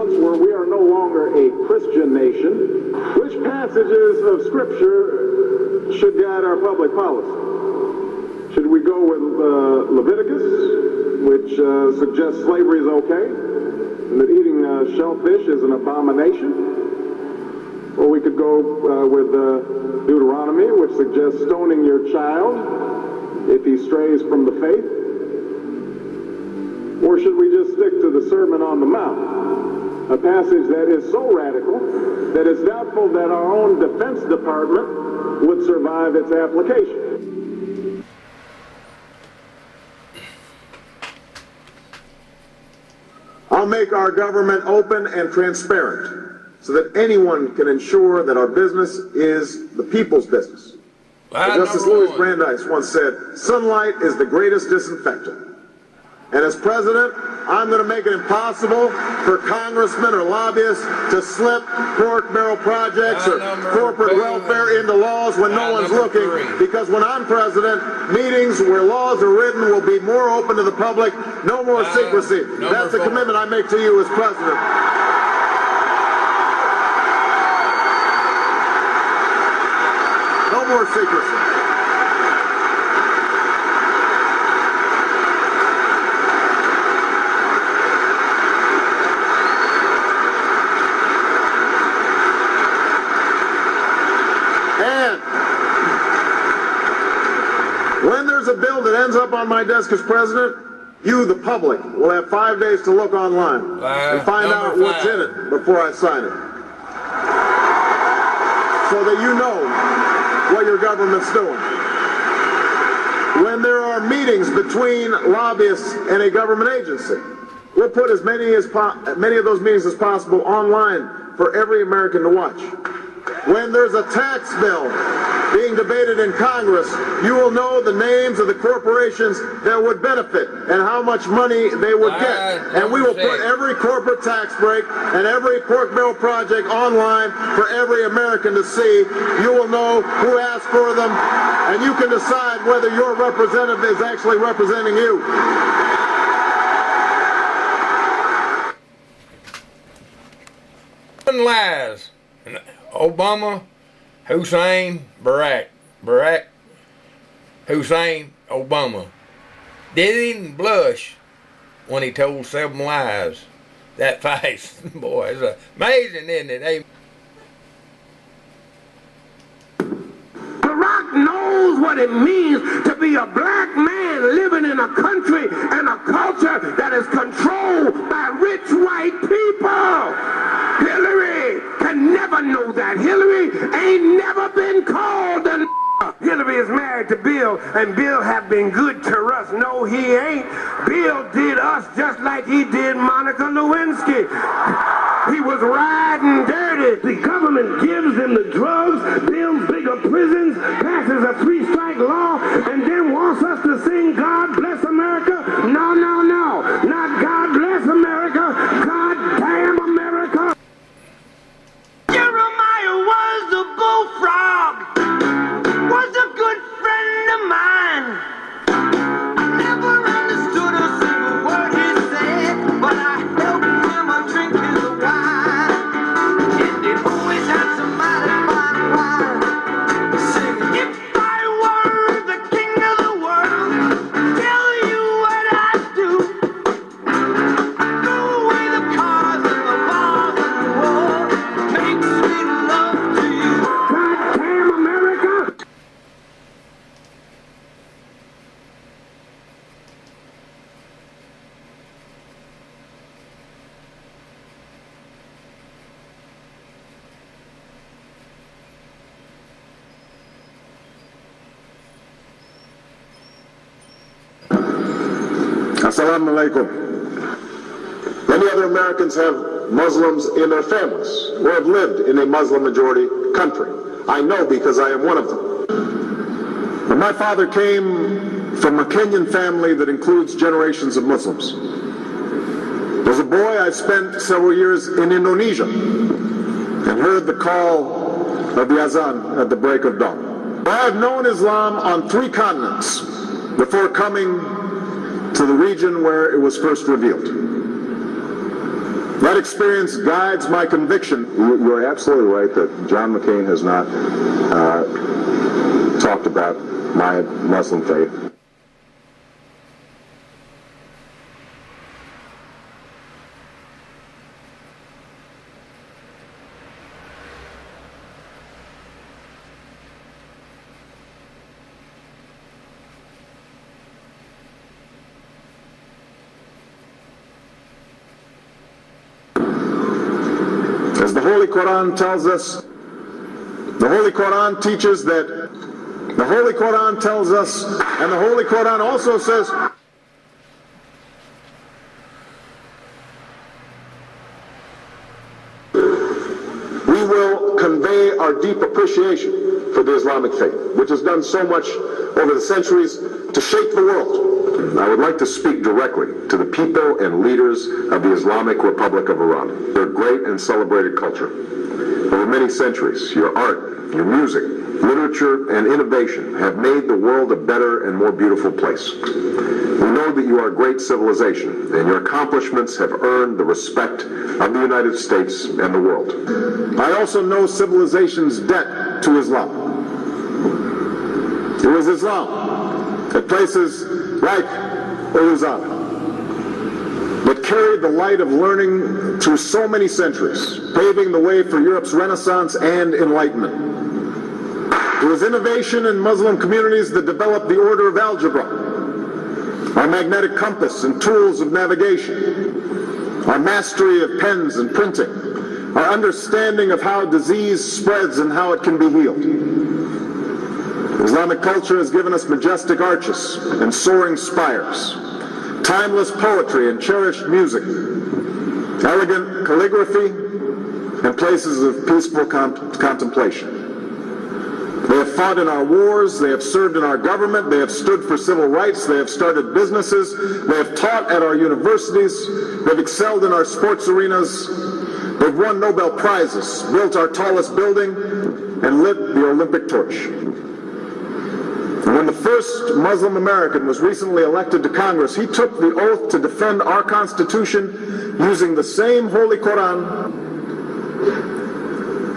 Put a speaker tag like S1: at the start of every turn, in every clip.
S1: once were we are no longer a Christian nation, which passages of Scripture should guide our public policy? Should we go with Leviticus, which suggests slavery is okay, and that eating shellfish is an abomination? Or we could go with Deuteronomy, which suggests stoning your child if he strays from the faith? Or should we just stick to the Sermon on the Mount, a passage that is so radical that it's doubtful that our own Defense Department would survive its application?
S2: I'll make our government open and transparent so that anyone can ensure that our business is the people's business. Justice Louis Brandeis once said, "Sunlight is the greatest disinfectant." And as president, I'm going to make it impossible for congressmen or lobbyists to slip pork barrel projects or corporate welfare into laws when no one's looking. Because when I'm president, meetings where laws are written will be more open to the public. No more secrecy. That's the commitment I make to you as president. No more secrecy. When there's a bill that ends up on my desk as president, you, the public, will have 5 days to look online and find out what's in it before I sign it. So that you know what your government's doing. When there are meetings between lobbyists and a government agency, we'll put as many of those meetings as possible online for every American to watch. When there's a tax bill being debated in Congress, you will know the names of the corporations that would benefit and how much money they would get. And we will put every corporate tax break and every pork barrel project online for every American to see. You will know who asked for them, and you can decide whether your representative is actually representing you.
S3: Lies. Obama, Hussein, Barack, Hussein, Obama. Didn't even blush when he told 7 lies. That face, boy, it's amazing, isn't it? Hey.
S4: Barack knows what it means to be a black man living in a country and a culture that is controlled by rich white people. Hillary can never know that. Hillary ain't never been called a Hillary is married to Bill, and Bill have been good to us. No, he ain't. Bill did us just like he did Monica Lewinsky. He was riding dirty. The government gives them the drugs, builds bigger prisons, passes a 3-strike law, and then wants us to sing God Bless America? No, no, no. Not God Bless America. God damn America. Jeremiah was a bullfrog. Was a good friend of mine. I never understood a single word he said, but I helped him drink his wine. And it always had somebody fine wine. Sing, if I were the king of the world, tell you what I'd do. Throw away the cars and the bars and the war. Make sweet love to you. Goddamn America!
S2: Assalamu alaikum. Many other Americans have Muslims in their families or have lived in a Muslim majority country. I know because I am one of them. But my father came from a Kenyan family that includes generations of Muslims. As a boy, I spent several years in Indonesia and heard the call of the azan at the break of dawn. I have known Islam on 3 continents before coming to the region where it was first revealed. That experience guides my conviction.
S5: You're absolutely right that John McCain has not talked about my Muslim faith.
S2: As the Holy Quran tells us, the Holy Quran teaches that, the Holy Quran tells us, and the Holy Quran also says, we will convey our deep appreciation for the Islamic faith, which has done so much over the centuries to shape the world.
S5: I would like to speak directly to the people and leaders of the Islamic Republic of Iran. Their great and celebrated culture. Over many centuries, your art, your music, literature, and innovation have made the world a better and more beautiful place. We know that you are a great civilization, and your accomplishments have earned the respect of the United States and the world.
S2: I also know civilization's debt to Islam. It was Islam at places like Uruzgan that carried the light of learning through so many centuries, paving the way for Europe's Renaissance and Enlightenment. It was innovation in Muslim communities that developed the order of algebra, our magnetic compass and tools of navigation, our mastery of pens and printing, our understanding of how disease spreads and how it can be healed. Islamic culture has given us majestic arches and soaring spires, timeless poetry and cherished music, elegant calligraphy, and places of peaceful contemplation. They have fought in our wars, they have served in our government, they have stood for civil rights, they have started businesses, they have taught at our universities, they've excelled in our sports arenas, they've won Nobel Prizes, built our tallest building, and lit the Olympic torch. And when the first Muslim American was recently elected to Congress, he took the oath to defend our Constitution using the same Holy Quran.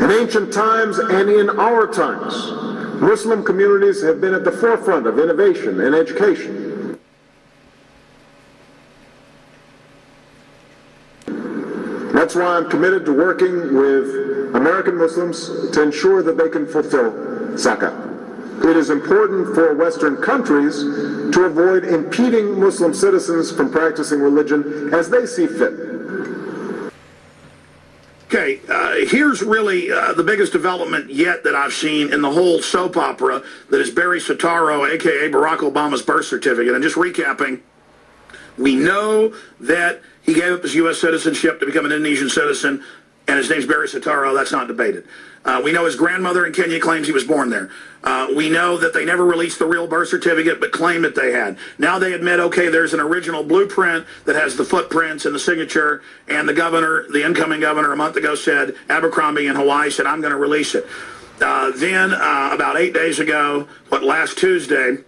S2: In ancient times and in our times, Muslim communities have been at the forefront of innovation and education. That's why I'm committed to working with American Muslims to ensure that they can fulfill zakat. It is important for Western countries to avoid impeding Muslim citizens from practicing religion as they see fit.
S6: Okay, here's really the biggest development yet that I've seen in the whole soap opera that is Barry Soetoro, a.k.a. Barack Obama's birth certificate. And just recapping, we know that he gave up his U.S. citizenship to become an Indonesian citizen, and his name's Barry Soetoro. That's not debated. We know his grandmother in Kenya claims he was born there. We know that they never released the real birth certificate but claimed that they had. Now they admit, okay, there's an original blueprint that has the footprints and the signature, and the governor, the incoming governor a month ago said, Abercrombie in Hawaii said, I'm going to release it. Then about 8 days ago, last Tuesday,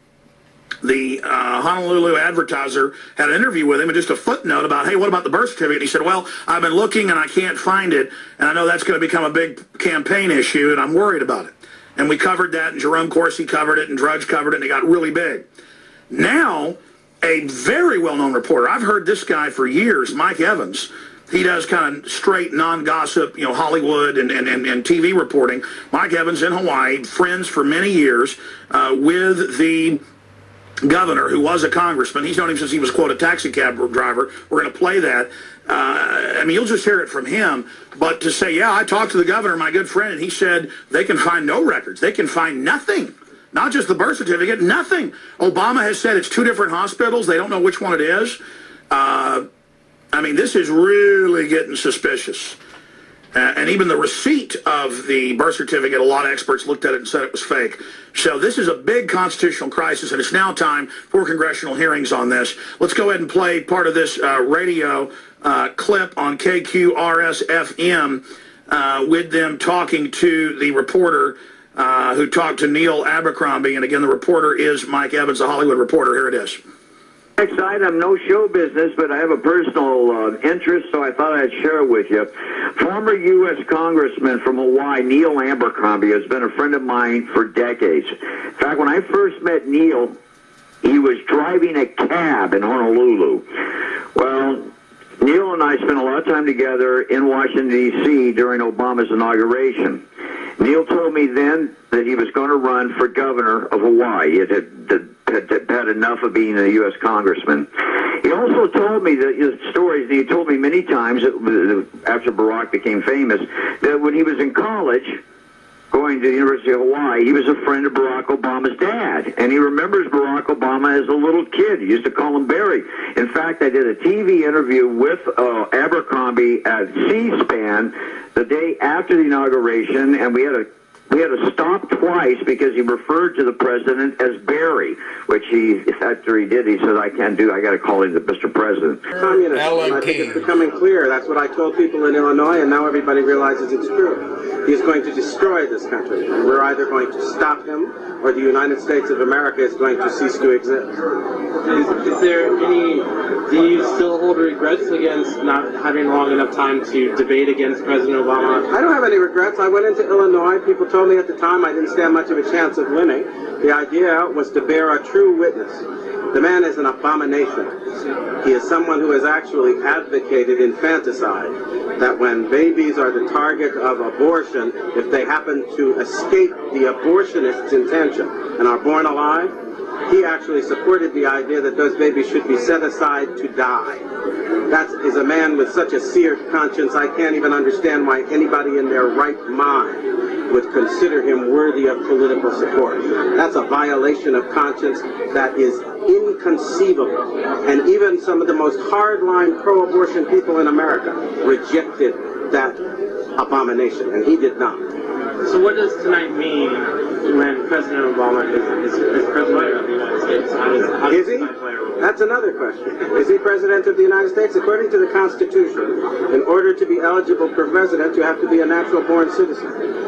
S6: the Honolulu Advertiser had an interview with him and just a footnote about, hey, what about the birth certificate? And he said, well, I've been looking and I can't find it, and I know that's going to become a big campaign issue, and I'm worried about it. And we covered that, and Jerome Corsi covered it, and Drudge covered it, and it got really big. Now, a very well-known reporter, I've heard this guy for years, Mike Evans, he does kind of straight, non-gossip, Hollywood and TV reporting. Mike Evans in Hawaii, friends for many years with the governor, who was a congressman. He's known him since he was, quote, a taxi cab driver. We're going to play that. You'll just hear it from him. But to say, yeah, I talked to the governor, my good friend, and he said they can find no records. They can find nothing. Not just the birth certificate, nothing. Obama has said it's two different hospitals. They don't know which one it is. This is really getting suspicious. And even the receipt of the birth certificate, a lot of experts looked at it and said it was fake. So this is a big constitutional crisis, and it's now time for congressional hearings on this. Let's go ahead and play part of this radio clip on KQRS-FM with them talking to the reporter who talked to Neil Abercrombie. And again, the reporter is Mike Evans, a Hollywood reporter. Here it is.
S7: Next item, no show business, but I have a personal interest, so I thought I'd share it with you. Former U.S. Congressman from Hawaii, Neil Abercrombie, has been a friend of mine for decades. In fact, when I first met Neil, he was driving a cab in Honolulu. Well, Neil and I spent a lot of time together in Washington, D.C. during Obama's inauguration. Neil told me then that he was going to run for governor of Hawaii. He had enough of being a U.S. congressman. He also told me that stories, and he told me many times that after Barack became famous, that when he was in college, going to the University of Hawaii, he was a friend of Barack Obama's dad. And he remembers Barack Obama as a little kid. He used to call him Barry. In fact, I did a TV interview with Abercrombie at C-SPAN the day after the inauguration, and we had to stop twice because he referred to the president as Barry, which after he did, he said, I got to call him the Mr. President.
S8: Communism. I think it's becoming clear. That's what I told people in Illinois, and now everybody realizes it's true. He is going to destroy this country. We're either going to stop him, or the United States of America is going to cease to exist.
S9: Is there any, do you still hold regrets against not having long enough time to debate against President Obama?
S8: I don't have any regrets. I went into Illinois. People told me at the time I didn't stand much of a chance of winning. The idea was to bear a true witness. The man is an abomination. He is someone who has actually advocated infanticide, that when babies are the target of abortion, if they happen to escape the abortionist's intention and are born alive, he actually supported the idea that those babies should be set aside to die. That is a man with such a seared conscience, I can't even understand why anybody in their right mind would consider him worthy of political support. That's a violation of conscience that is inconceivable. And even some of the most hardline pro-abortion people in America rejected that abomination, and he did not.
S9: So what does tonight mean when President Obama is president of the United States? How does
S8: Is he?
S9: tonight play a role?
S8: That's another question. Is he president of the United States? According to the Constitution, in order to be eligible for president, you have to be a natural-born citizen.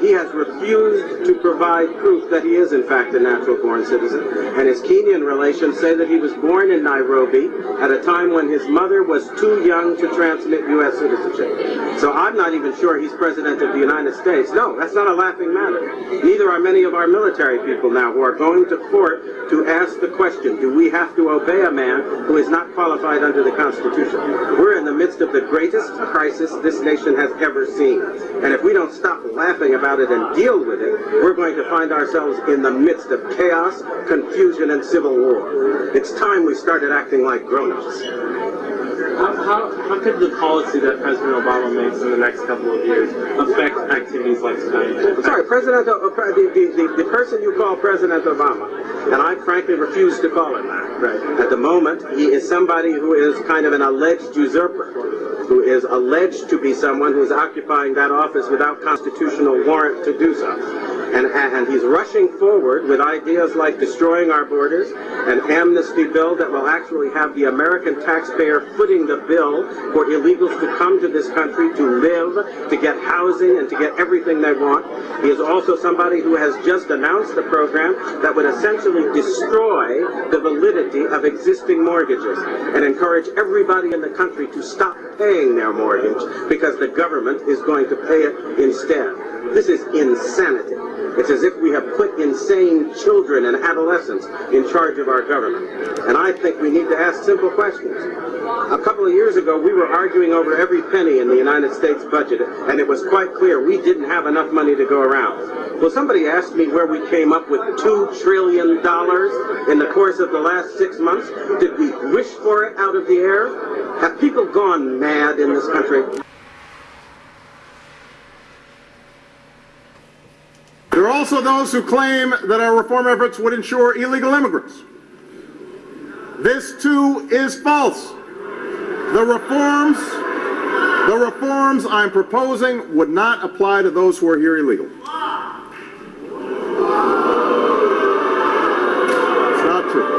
S8: He has refused to provide proof that he is, in fact, a natural-born citizen. And his Kenyan relations say that he was born in Nairobi at a time when his mother was too young to transmit U.S. citizenship. So I'm not even sure he's president of the United States. No, that's not a laughing matter. Neither are many of our military people now who are going to court to ask the question, do we have to obey a man who is not qualified under the Constitution? We're in the midst of the greatest crisis this nation has ever seen. And if we don't stop laughing about it and deal with it, we're going to find ourselves in the midst of chaos, confusion, and civil war. It's time we started acting like grown-ups.
S9: How could the policy that President Obama makes in the next couple of years affect activities like tonight?
S8: Sorry, the person you call President Obama, and I frankly refuse to call him that. Right. At the moment, he is somebody who is kind of an alleged usurper, who is alleged to be someone who is occupying that office without constitutional warrant to do so. And he's rushing forward with ideas like destroying our borders, an amnesty bill that will actually have the American taxpayer footing the bill for illegals to come to this country to live, to get housing, and to get everything they want. He is also somebody who has just announced a program that would essentially destroy the validity of existing mortgages and encourage everybody in the country to stop paying their mortgage because the government is going to pay it instead. This is insanity. It's as if we have put insane children and adolescents in charge of our government. And I think we need to ask simple questions. A couple of years ago, we were arguing over every penny in the United States budget, and it was quite clear we didn't have enough money to go around. Well, somebody asked me where we came up with $2 trillion in the course of the last 6 months. Did we wish for it out of the air? Have people gone mad in this country?
S2: There are also those who claim that our reform efforts would ensure illegal immigrants. This too is false. The reforms I'm proposing would not apply to those who are here illegally. It's not true.